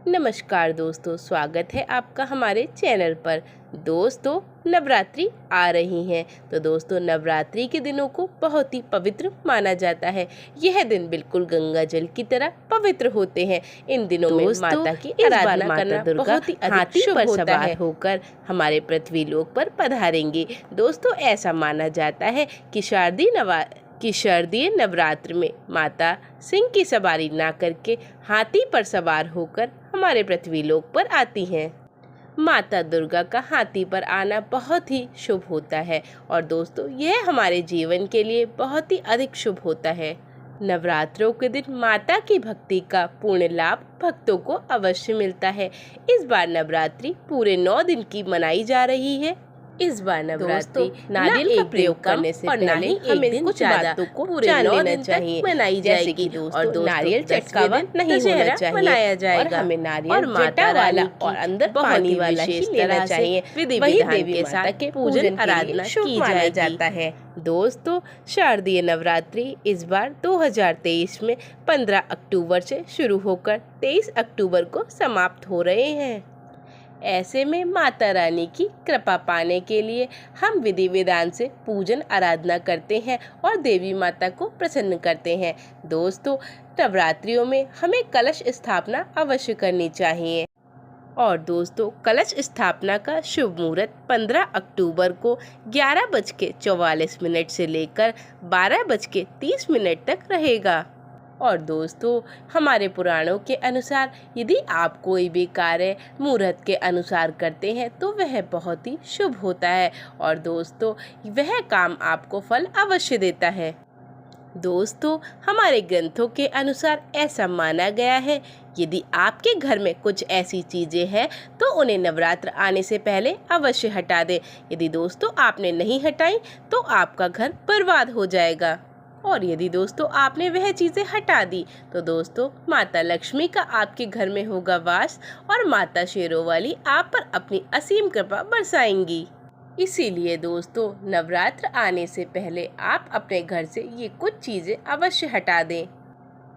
नमस्कार दोस्तों, स्वागत है आपका हमारे चैनल पर। दोस्तों, नवरात्रि आ रही हैं तो दोस्तों नवरात्रि के दिनों को बहुत ही पवित्र माना जाता है। यह दिन बिल्कुल गंगा जल की तरह पवित्र होते हैं। इन दिनों में माता की आराधना करना बहुत ही हाथी पर सवार होकर हमारे पृथ्वी लोक पर पधारेंगे। दोस्तों, ऐसा माना जाता है कि शारदीय नवरात्र में माता सिंह की सवारी ना करके हाथी पर सवार होकर हमारे पृथ्वी लोक पर आती हैं। माता दुर्गा का हाथी पर आना बहुत ही शुभ होता है और दोस्तों यह हमारे जीवन के लिए बहुत ही अधिक शुभ होता है। नवरात्रों के दिन माता की भक्ति का पूर्ण लाभ भक्तों को अवश्य मिलता है। इस बार नवरात्रि पूरे 9 दिन की मनाई जा रही है। इस बार नवरात्रि नारियल का प्रयोग करने से पहले हमें कुछ बातों को जान लेना चाहिए। मनाई जाएगी और नारियल चटकावा नहीं होना चाहिए, मनाया जाएगा। हमें नारियल और माता वाला और अंदर पानी वाला ही लेना चाहिए। विधि विधान के साथ के पूजन आराधना की जाता है। दोस्तों, शारदीय नवरात्रि इस बार 2023 में 15 अक्टूबर से शुरू होकर 23 अक्टूबर को समाप्त हो रहे हैं। ऐसे में माता रानी की कृपा पाने के लिए हम विधि विधान से पूजन आराधना करते हैं और देवी माता को प्रसन्न करते हैं। दोस्तों, नवरात्रियों में हमें कलश स्थापना अवश्य करनी चाहिए। और दोस्तों, कलश स्थापना का शुभ मुहूर्त 15 अक्टूबर को 11:44 से लेकर 12:30 तक रहेगा। और दोस्तों, हमारे पुराणों के अनुसार यदि आप कोई भी कार्य मुहूर्त के अनुसार करते हैं तो वह बहुत ही शुभ होता है और दोस्तों वह काम आपको फल अवश्य देता है। दोस्तों, हमारे ग्रंथों के अनुसार ऐसा माना गया है, यदि आपके घर में कुछ ऐसी चीज़ें हैं तो उन्हें नवरात्र आने से पहले अवश्य हटा दें। यदि दोस्तों आपने नहीं हटाई तो आपका घर बर्बाद हो जाएगा। और यदि दोस्तों आपने वह चीज़ें हटा दी तो दोस्तों माता लक्ष्मी का आपके घर में होगा वास और माता शेरों वाली आप पर अपनी असीम कृपा बरसाएंगी। इसीलिए दोस्तों नवरात्र आने से पहले आप अपने घर से ये कुछ चीज़ें अवश्य हटा दें।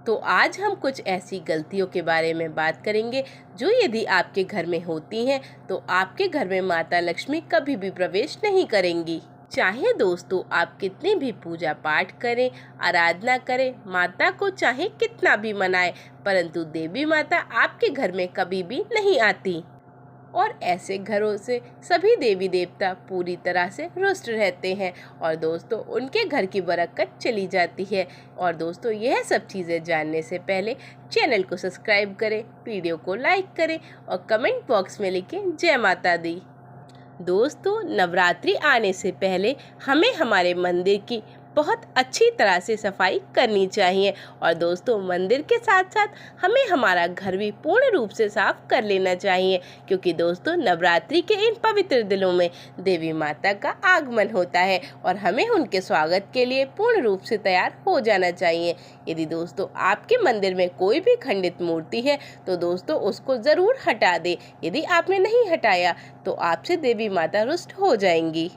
तो आज हम कुछ ऐसी गलतियों के बारे में बात करेंगे जो यदि आपके घर में होती हैं तो आपके घर में माता लक्ष्मी कभी भी प्रवेश नहीं करेंगी। चाहे दोस्तों आप कितने भी पूजा पाठ करें, आराधना करें, माता को चाहे कितना भी मनाएं, परंतु देवी माता आपके घर में कभी भी नहीं आती। और ऐसे घरों से सभी देवी देवता पूरी तरह से रुष्ट रहते हैं और दोस्तों उनके घर की बरकत चली जाती है। और दोस्तों यह सब चीज़ें जानने से पहले चैनल को सब्सक्राइब करें, वीडियो को लाइक करें और कमेंट बॉक्स में लिखें जय माता दी। दोस्तों, नवरात्रि आने से पहले हमें हमारे मंदिर की बहुत अच्छी तरह से सफाई करनी चाहिए और दोस्तों मंदिर के साथ साथ हमें हमारा घर भी पूर्ण रूप से साफ कर लेना चाहिए, क्योंकि दोस्तों नवरात्रि के इन पवित्र दिनों में देवी माता का आगमन होता है और हमें उनके स्वागत के लिए पूर्ण रूप से तैयार हो जाना चाहिए। यदि दोस्तों आपके मंदिर में कोई भी खंडित मूर्ति है तो दोस्तों उसको ज़रूर हटा दें। यदि आपने नहीं हटाया तो आपसे देवी माता रुष्ट हो जाएंगी।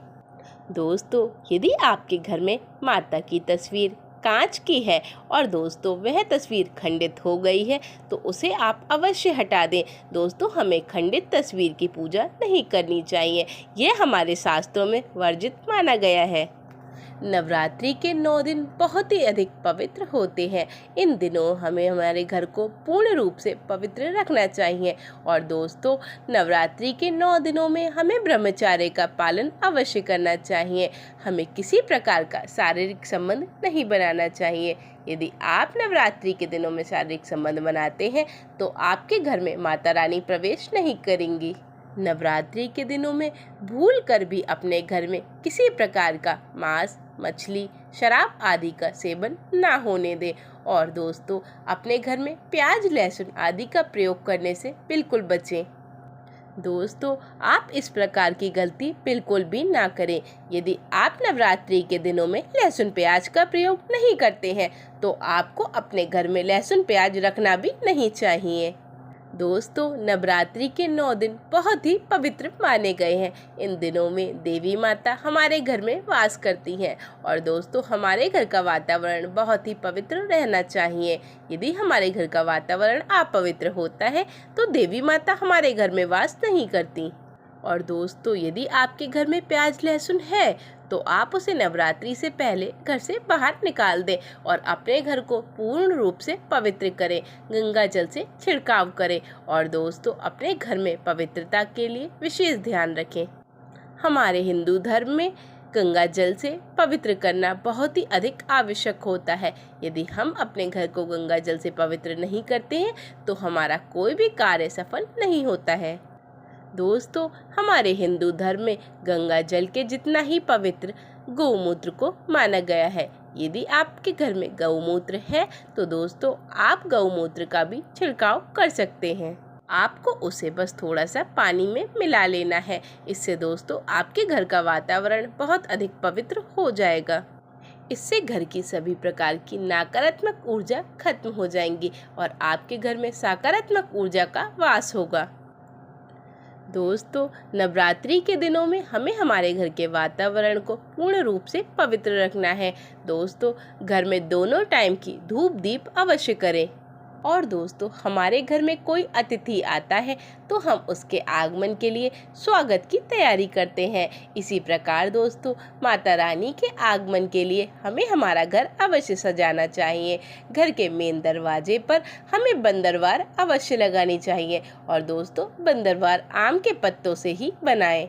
दोस्तों, यदि आपके घर में माता की तस्वीर कांच की है और दोस्तों वह तस्वीर खंडित हो गई है तो उसे आप अवश्य हटा दें। दोस्तों, हमें खंडित तस्वीर की पूजा नहीं करनी चाहिए, यह हमारे शास्त्रों में वर्जित माना गया है। नवरात्रि के 9 दिन बहुत ही अधिक पवित्र होते हैं। इन दिनों हमें हमारे घर को पूर्ण रूप से पवित्र रखना चाहिए और दोस्तों नवरात्रि के 9 दिनों में हमें ब्रह्मचर्य का पालन अवश्य करना चाहिए। हमें किसी प्रकार का शारीरिक संबंध नहीं बनाना चाहिए। यदि आप नवरात्रि के दिनों में शारीरिक संबंध बनाते हैं तो आपके घर में माता रानी प्रवेश नहीं करेंगी। नवरात्रि के दिनों में भूल कर भी अपने घर में किसी प्रकार का मांस, मछली, शराब आदि का सेवन ना होने दें और दोस्तों अपने घर में प्याज, लहसुन आदि का प्रयोग करने से बिल्कुल बचें। दोस्तों, आप इस प्रकार की गलती बिल्कुल भी ना करें। यदि आप नवरात्रि के दिनों में लहसुन प्याज का प्रयोग नहीं करते हैं तो आपको अपने घर में लहसुन प्याज रखना भी नहीं चाहिए। दोस्तों, नवरात्रि के 9 दिन बहुत ही पवित्र माने गए हैं। इन दिनों में देवी माता हमारे घर में वास करती हैं और दोस्तों, हमारे घर का वातावरण बहुत ही पवित्र रहना चाहिए। यदि हमारे घर का वातावरण अपवित्र होता है तो देवी माता हमारे घर में वास नहीं करती। और दोस्तों, यदि आपके घर में प्याज लहसुन है तो आप उसे नवरात्रि से पहले घर से बाहर निकाल दें और अपने घर को पूर्ण रूप से पवित्र करें, गंगा जल से छिड़काव करें और दोस्तों, अपने घर में पवित्रता के लिए विशेष ध्यान रखें। हमारे हिंदू धर्म में गंगा जल से पवित्र करना बहुत ही अधिक आवश्यक होता है। यदि हम अपने घर को गंगा जल से पवित्र नहीं करते हैं तो हमारा कोई भी कार्य सफल नहीं होता है। दोस्तों, हमारे हिंदू धर्म में गंगा जल के जितना ही पवित्र गौमूत्र को माना गया है। यदि आपके घर में गौमूत्र है तो दोस्तों, आप गौमूत्र का भी छिड़काव कर सकते हैं। आपको उसे बस थोड़ा सा पानी में मिला लेना है। इससे दोस्तों, आपके घर का वातावरण बहुत अधिक पवित्र हो जाएगा। इससे घर की सभी प्रकार की नकारात्मक ऊर्जा खत्म हो जाएंगी और आपके घर में सकारात्मक ऊर्जा का वास होगा। दोस्तों, नवरात्रि के दिनों में हमें हमारे घर के वातावरण को पूर्ण रूप से पवित्र रखना है। दोस्तों, घर में दोनों टाइम की धूप दीप अवश्य करें। और दोस्तों, हमारे घर में कोई अतिथि आता है तो हम उसके आगमन के लिए स्वागत की तैयारी करते हैं। इसी प्रकार दोस्तों, माता रानी के आगमन के लिए हमें हमारा घर अवश्य सजाना चाहिए। घर के मेन दरवाजे पर हमें बंदरवार अवश्य लगानी चाहिए और दोस्तों, बंदरवार आम के पत्तों से ही बनाएं।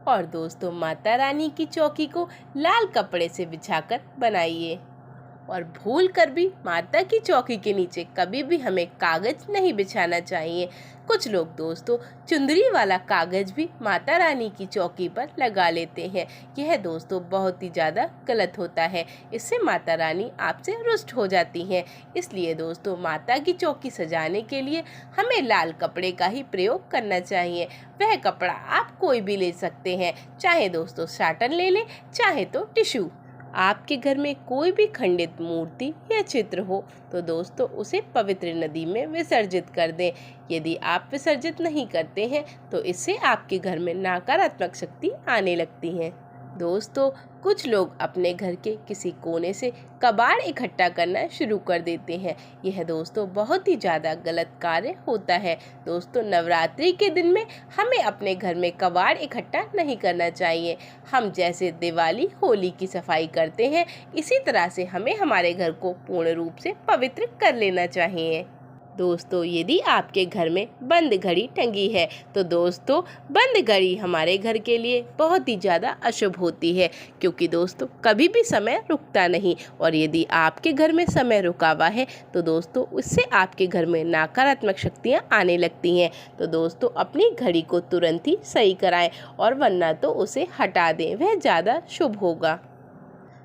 और दोस्तों, माता रानी की चौकी को लाल कपड़े से बिछाकर बनाइए। और भूल कर भी माता की चौकी के नीचे कभी भी हमें कागज नहीं बिछाना चाहिए। कुछ लोग दोस्तों, चुंदरी वाला कागज भी माता रानी की चौकी पर लगा लेते हैं। यह दोस्तों बहुत ही ज़्यादा गलत होता है। इससे माता रानी आपसे रुष्ट हो जाती हैं। इसलिए दोस्तों, माता की चौकी सजाने के लिए हमें लाल कपड़े का ही प्रयोग करना चाहिए। वह कपड़ा आप कोई भी ले सकते हैं, चाहे दोस्तों साटन ले लें, चाहे तो टिश्यू। आपके घर में कोई भी खंडित मूर्ति या चित्र हो तो दोस्तों, उसे पवित्र नदी में विसर्जित कर दें। यदि आप विसर्जित नहीं करते हैं तो इससे आपके घर में नकारात्मक शक्ति आने लगती है। दोस्तों, कुछ लोग अपने घर के किसी कोने से कबाड़ इकट्ठा करना शुरू कर देते हैं। यह दोस्तों बहुत ही ज़्यादा गलत कार्य होता है। दोस्तों, नवरात्रि के दिन में हमें अपने घर में कबाड़ इकट्ठा नहीं करना चाहिए। हम जैसे दिवाली होली की सफाई करते हैं, इसी तरह से हमें हमारे घर को पूर्ण रूप से पवित्र कर लेना चाहिए। दोस्तों, यदि आपके घर में बंद घड़ी टंगी है तो दोस्तों, बंद घड़ी हमारे घर के लिए बहुत ही ज़्यादा अशुभ होती है, क्योंकि दोस्तों कभी भी समय रुकता नहीं। और यदि आपके घर में समय रुका हुआ है तो दोस्तों, उससे आपके घर में नकारात्मक शक्तियाँ आने लगती हैं। तो दोस्तों, अपनी घड़ी को तुरंत ही सही कराएं और वरना तो उसे हटा दें, वह ज़्यादा शुभ होगा।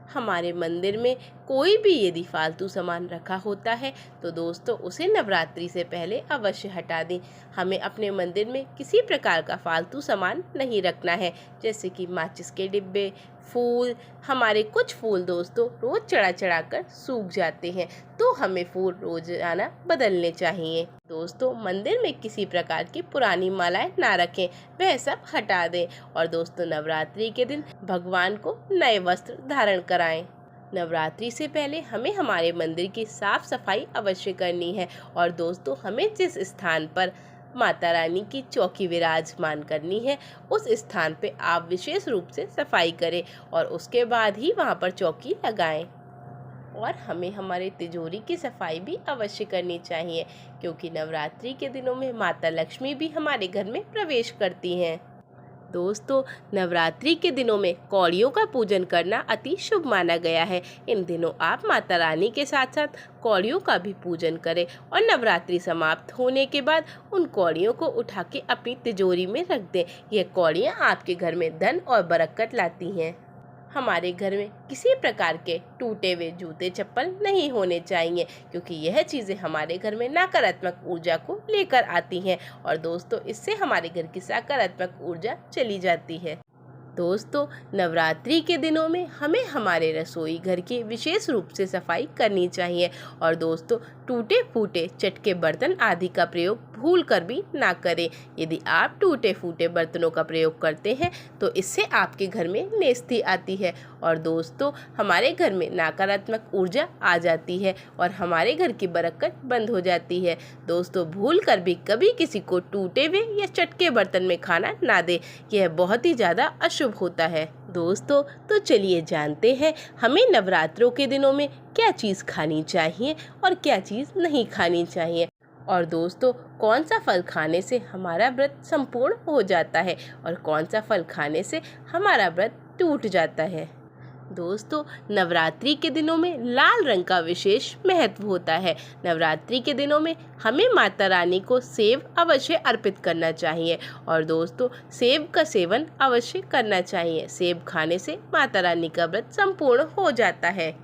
हमारे मंदिर में कोई भी यदि फालतू सामान रखा होता है तो दोस्तों, उसे नवरात्रि से पहले अवश्य हटा दें। हमें अपने मंदिर में किसी प्रकार का फालतू सामान नहीं रखना है, जैसे कि माचिस के डिब्बे, फूल। हमारे कुछ फूल दोस्तों रोज़ चढ़ा कर सूख जाते हैं, तो हमें फूल रोजाना बदलने चाहिए। दोस्तों, मंदिर में किसी प्रकार की पुरानी मालाएं ना रखें, वह सब हटा दें। और दोस्तों, नवरात्रि के दिन भगवान को नए वस्त्र धारण कराएं। नवरात्रि से पहले हमें हमारे मंदिर की साफ सफाई अवश्य करनी है। और दोस्तों, हमें जिस स्थान पर माता रानी की चौकी विराजमान करनी है, उस स्थान पे आप विशेष रूप से सफाई करें और उसके बाद ही वहाँ पर चौकी लगाएं। और हमें हमारे तिजोरी की सफाई भी अवश्य करनी चाहिए, क्योंकि नवरात्रि के दिनों में माता लक्ष्मी भी हमारे घर में प्रवेश करती हैं। दोस्तों, नवरात्रि के दिनों में कौड़ियों का पूजन करना अति शुभ माना गया है। इन दिनों आप माता रानी के साथ साथ कौड़ियों का भी पूजन करें और नवरात्रि समाप्त होने के बाद उन कौड़ियों को उठा के अपनी तिजोरी में रख दें। यह कौड़ियाँ आपके घर में धन और बरकत लाती हैं। हमारे घर में किसी प्रकार के टूटे हुए जूते चप्पल नहीं होने चाहिए, क्योंकि यह चीज़ें हमारे घर में नकारात्मक ऊर्जा को लेकर आती हैं और दोस्तों, इससे हमारे घर की सकारात्मक ऊर्जा चली जाती है। दोस्तों, नवरात्रि के दिनों में हमें हमारे रसोई घर की विशेष रूप से सफाई करनी चाहिए। और दोस्तों, टूटे फूटे चटके बर्तन आदि का प्रयोग भूल कर भी ना करें। यदि आप टूटे फूटे बर्तनों का प्रयोग करते हैं तो इससे आपके घर में नेस्ती आती है और दोस्तों हमारे घर में नकारात्मक ऊर्जा आ जाती है और हमारे घर की बरकत बंद हो जाती है। दोस्तों भूल कर भी कभी किसी को टूटे हुए या चटके बर्तन में खाना ना दे, यह बहुत ही ज़्यादा अशुभ होता है। दोस्तों तो चलिए जानते हैं हमें नवरात्रों के दिनों में क्या चीज़ खानी चाहिए और क्या चीज़ नहीं खानी चाहिए, और दोस्तों कौन सा फल खाने से हमारा व्रत संपूर्ण हो जाता है और कौन सा फल खाने से हमारा व्रत टूट जाता है। दोस्तों नवरात्रि के दिनों में लाल रंग का विशेष महत्व होता है। नवरात्रि के दिनों में हमें माता रानी को सेब अवश्य अर्पित करना चाहिए और दोस्तों सेब का सेवन अवश्य करना चाहिए। सेब खाने से माता रानी का व्रत संपूर्ण हो जाता है।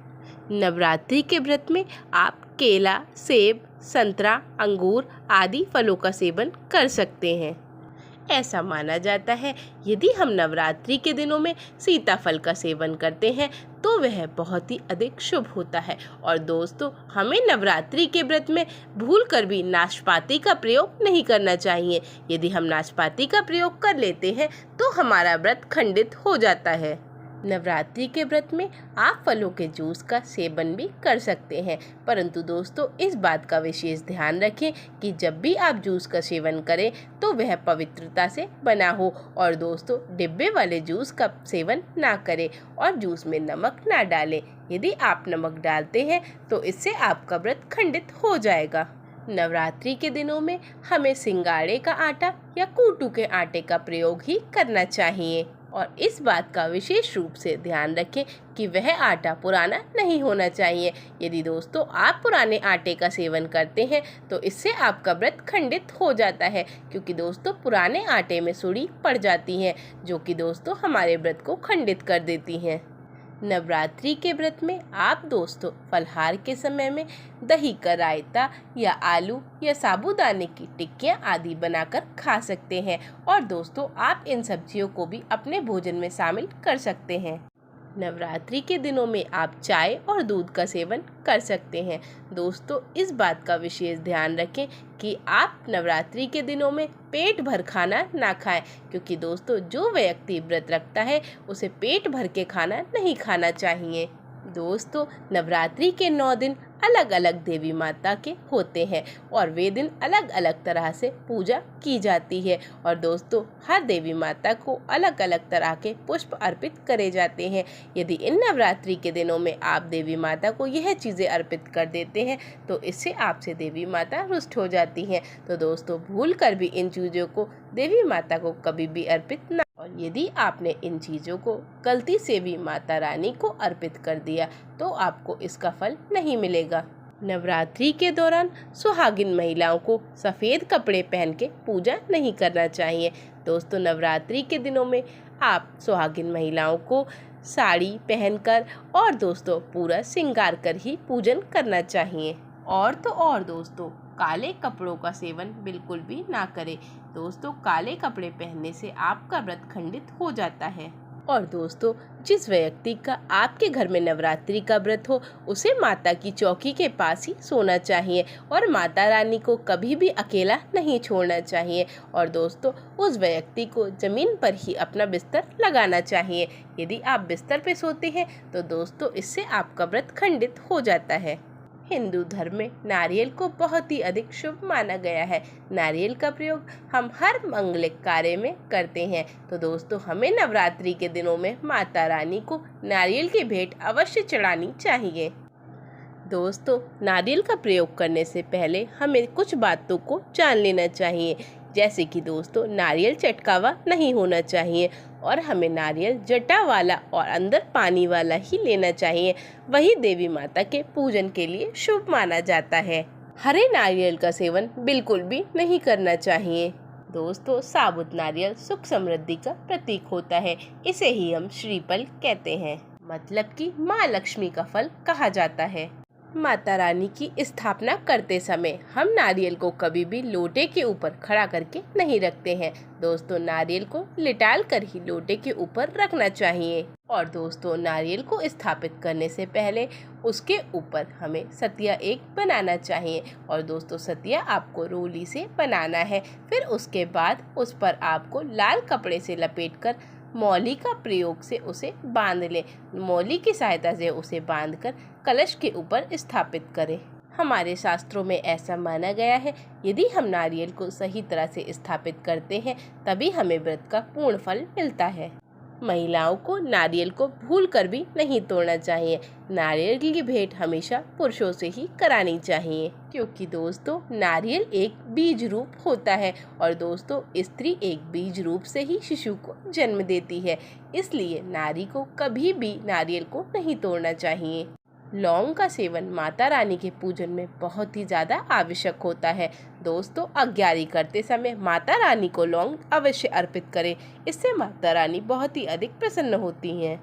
नवरात्रि के व्रत में आप केला, सेब, संतरा, अंगूर आदि फलों का सेवन कर सकते हैं। ऐसा माना जाता है यदि हम नवरात्रि के दिनों में सीताफल का सेवन करते हैं तो वह बहुत ही अधिक शुभ होता है। और दोस्तों हमें नवरात्रि के व्रत में भूल कर भी नाशपाती का प्रयोग नहीं करना चाहिए। यदि हम नाशपाती का प्रयोग कर लेते हैं तो हमारा व्रत खंडित हो जाता है। नवरात्रि के व्रत में आप फलों के जूस का सेवन भी कर सकते हैं, परंतु दोस्तों इस बात का विशेष ध्यान रखें कि जब भी आप जूस का सेवन करें तो वह पवित्रता से बना हो और दोस्तों डिब्बे वाले जूस का सेवन ना करें और जूस में नमक ना डालें। यदि आप नमक डालते हैं तो इससे आपका व्रत खंडित हो जाएगा। नवरात्रि के दिनों में हमें सिंगाड़े का आटा या कूटू के आटे का प्रयोग ही करना चाहिए और इस बात का विशेष रूप से ध्यान रखें कि वह आटा पुराना नहीं होना चाहिए। यदि दोस्तों आप पुराने आटे का सेवन करते हैं तो इससे आपका व्रत खंडित हो जाता है, क्योंकि दोस्तों पुराने आटे में सुड़ी पड़ जाती हैं जो कि दोस्तों हमारे व्रत को खंडित कर देती हैं। नवरात्रि के व्रत में आप दोस्तों फलहार के समय में दही का रायता या आलू या साबूदाने की टिक्कियाँ आदि बनाकर खा सकते हैं और दोस्तों आप इन सब्जियों को भी अपने भोजन में शामिल कर सकते हैं। नवरात्रि के दिनों में आप चाय और दूध का सेवन कर सकते हैं। दोस्तों इस बात का विशेष ध्यान रखें कि आप नवरात्रि के दिनों में पेट भर खाना ना खाएं, क्योंकि दोस्तों जो व्यक्ति व्रत रखता है उसे पेट भर के खाना नहीं खाना चाहिए। दोस्तों नवरात्रि के 9 दिन अलग अलग देवी माता के होते हैं और वे दिन अलग अलग तरह से पूजा की जाती है और दोस्तों हर देवी माता को अलग अलग तरह के पुष्प अर्पित करे जाते हैं। यदि इन नवरात्रि के दिनों में आप देवी माता को यह चीज़ें अर्पित कर देते हैं तो इससे आपसे देवी माता रुष्ट हो जाती हैं। तो दोस्तों भूल कर भी इन चीज़ों को देवी माता को कभी भी अर्पित ना, और यदि आपने इन चीज़ों को गलती से भी माता रानी को अर्पित कर दिया तो आपको इसका फल नहीं मिलेगा। नवरात्रि के दौरान सुहागिन महिलाओं को सफ़ेद कपड़े पहन के पूजा नहीं करना चाहिए। दोस्तों नवरात्रि के दिनों में आप सुहागिन महिलाओं को साड़ी पहनकर और दोस्तों पूरा श्रृंगार कर ही पूजन करना चाहिए। और तो और दोस्तों काले कपड़ों का सेवन बिल्कुल भी ना करें। दोस्तों काले कपड़े पहनने से आपका व्रत खंडित हो जाता है। और दोस्तों जिस व्यक्ति का आपके घर में नवरात्रि का व्रत हो उसे माता की चौकी के पास ही सोना चाहिए और माता रानी को कभी भी अकेला नहीं छोड़ना चाहिए। और दोस्तों उस व्यक्ति को ज़मीन पर ही अपना बिस्तर लगाना चाहिए। यदि आप बिस्तर पे सोते हैं तो दोस्तों इससे आपका व्रत खंडित हो जाता है। हिंदू धर्म में नारियल को बहुत ही अधिक शुभ माना गया है। नारियल का प्रयोग हम हर मंगलिक कार्य में करते हैं। तो दोस्तों हमें नवरात्रि के दिनों में माता रानी को नारियल की भेंट अवश्य चढ़ानी चाहिए। दोस्तों नारियल का प्रयोग करने से पहले हमें कुछ बातों को जान लेना चाहिए, जैसे कि दोस्तों नारियल चटकावा नहीं होना चाहिए और हमें नारियल जटा वाला और अंदर पानी वाला ही लेना चाहिए। वही देवी माता के पूजन के लिए शुभ माना जाता है। हरे नारियल का सेवन बिल्कुल भी नहीं करना चाहिए। दोस्तों साबुत नारियल सुख समृद्धि का प्रतीक होता है, इसे ही हम श्रीफल कहते हैं, मतलब कि माँ लक्ष्मी का फल कहा जाता है। माता रानी की स्थापना करते समय हम नारियल को कभी भी लोटे के ऊपर खड़ा करके नहीं रखते हैं। दोस्तों, नारियल को लिटाल कर ही लोटे के ऊपर रखना चाहिए। और दोस्तों, नारियल को स्थापित करने से पहले उसके ऊपर हमें सतिया एक बनाना चाहिए। और दोस्तों, सतिया आपको रोली से बनाना है। फिर उसके बाद उस पर आपको लाल कपड़े से लपेटकर मौली का प्रयोग से उसे बांध लें। मौली की सहायता से उसे बांधकर कलश के ऊपर स्थापित करें। हमारे शास्त्रों में ऐसा माना गया है, यदि हम नारियल को सही तरह से स्थापित करते हैं तभी हमें व्रत का पूर्ण फल मिलता है। महिलाओं को नारियल को भूलकर भी नहीं तोड़ना चाहिए। नारियल की भेंट हमेशा पुरुषों से ही करानी चाहिए, क्योंकि दोस्तों नारियल एक बीज रूप होता है और दोस्तों स्त्री एक बीज रूप से ही शिशु को जन्म देती है। इसलिए नारी को कभी भी नारियल को नहीं तोड़ना चाहिए। लौंग का सेवन माता रानी के पूजन में बहुत ही ज़्यादा आवश्यक होता है। दोस्तों, अग्यारी करते समय माता रानी को लौंग अवश्य अर्पित करें। इससे माता रानी बहुत ही अधिक प्रसन्न होती हैं।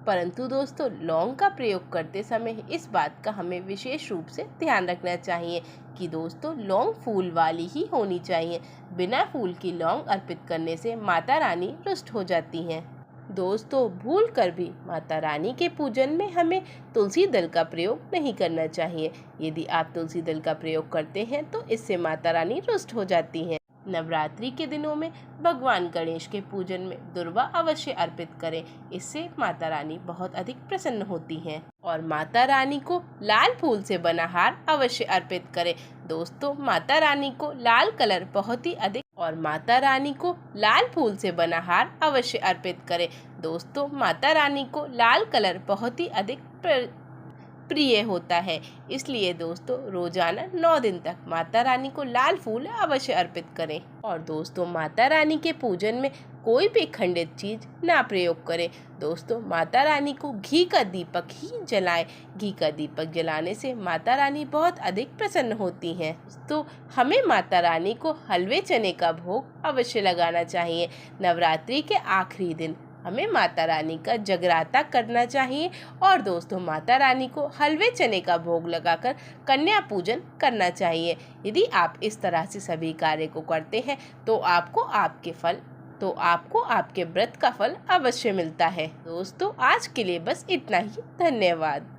परंतु दोस्तों, लौंग का प्रयोग करते समय इस बात का हमें विशेष रूप से ध्यान रखना चाहिए कि दोस्तों लौंग फूल वाली ही होनी चाहिए। बिना फूल की लौंग अर्पित करने से माता रानी रुष्ट हो जाती हैं। दोस्तों, भूल कर भी माता रानी के पूजन में हमें तुलसी दल का प्रयोग नहीं करना चाहिए। यदि आप तुलसी दल का प्रयोग करते हैं तो इससे माता रानी रुष्ट हो जाती हैं। नवरात्रि के दिनों में भगवान गणेश के पूजन में दुर्वा अवश्य अर्पित करें। इससे माता रानी बहुत अधिक प्रसन्न होती हैं। और माता रानी को लाल फूल से बना हार अवश्य अर्पित करें। दोस्तों, माता रानी को लाल कलर बहुत ही अधिक और माता रानी को लाल फूल से बना हार अवश्य अर्पित करें। दोस्तों, माता रानी को लाल कलर बहुत ही अधिक प्रिय होता है। इसलिए दोस्तों रोजाना 9 दिन तक माता रानी को लाल फूल अवश्य अर्पित करें। और दोस्तों, माता रानी के पूजन में कोई भी खंडित चीज ना प्रयोग करें। दोस्तों, माता रानी को घी का दीपक ही जलाएं। घी का दीपक जलाने से माता रानी बहुत अधिक प्रसन्न होती हैं। तो हमें माता रानी को हलवे चने का भोग अवश्य लगाना चाहिए। नवरात्रि के आखिरी दिन हमें माता रानी का जगराता करना चाहिए। और दोस्तों, माता रानी को हलवे चने का भोग लगाकर कन्या पूजन करना चाहिए। यदि आप इस तरह से सभी कार्य को करते हैं तो आपको आपके व्रत का फल अवश्य मिलता है। दोस्तों, आज के लिए बस इतना ही। धन्यवाद।